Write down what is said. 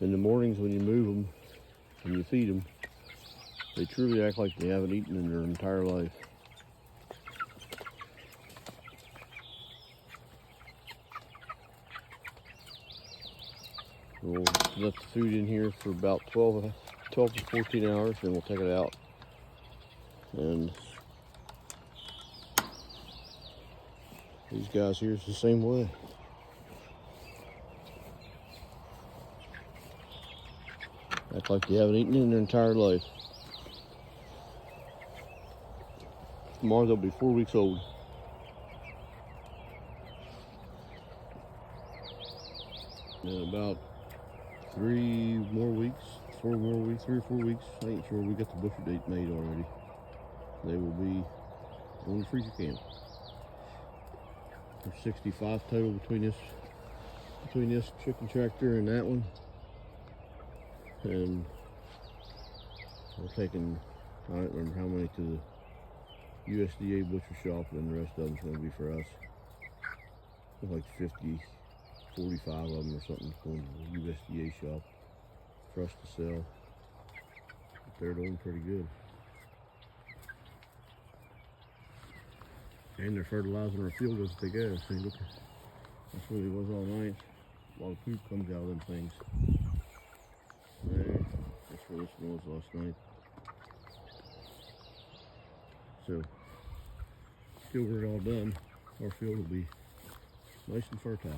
In the mornings when you move them and you feed them, they truly act like they haven't eaten in their entire life. We'll let the food in here for about 12 to 14 hours, then we'll take it out. And these guys here is the same way. Act like they haven't eaten in their entire life. Tomorrow they'll be 4 weeks old. In about 3 more weeks, 4 more weeks, 3 or 4 weeks, I ain't sure, we got the butcher date made already. They will be on the freezer camp. There's 65 total between this chicken tractor and that one. And we're taking, I don't remember how many, to the USDA butcher shop, and the rest of them's going to be for us. Like 45 of them or something going to the USDA shop for us to sell. But they're doing pretty good. And they're fertilizing our field as they go. See, look, that's what it was all night. A lot of poop comes out of them things. There, that's where this one was last night. So, till we're all done, our field will be nice and fertile.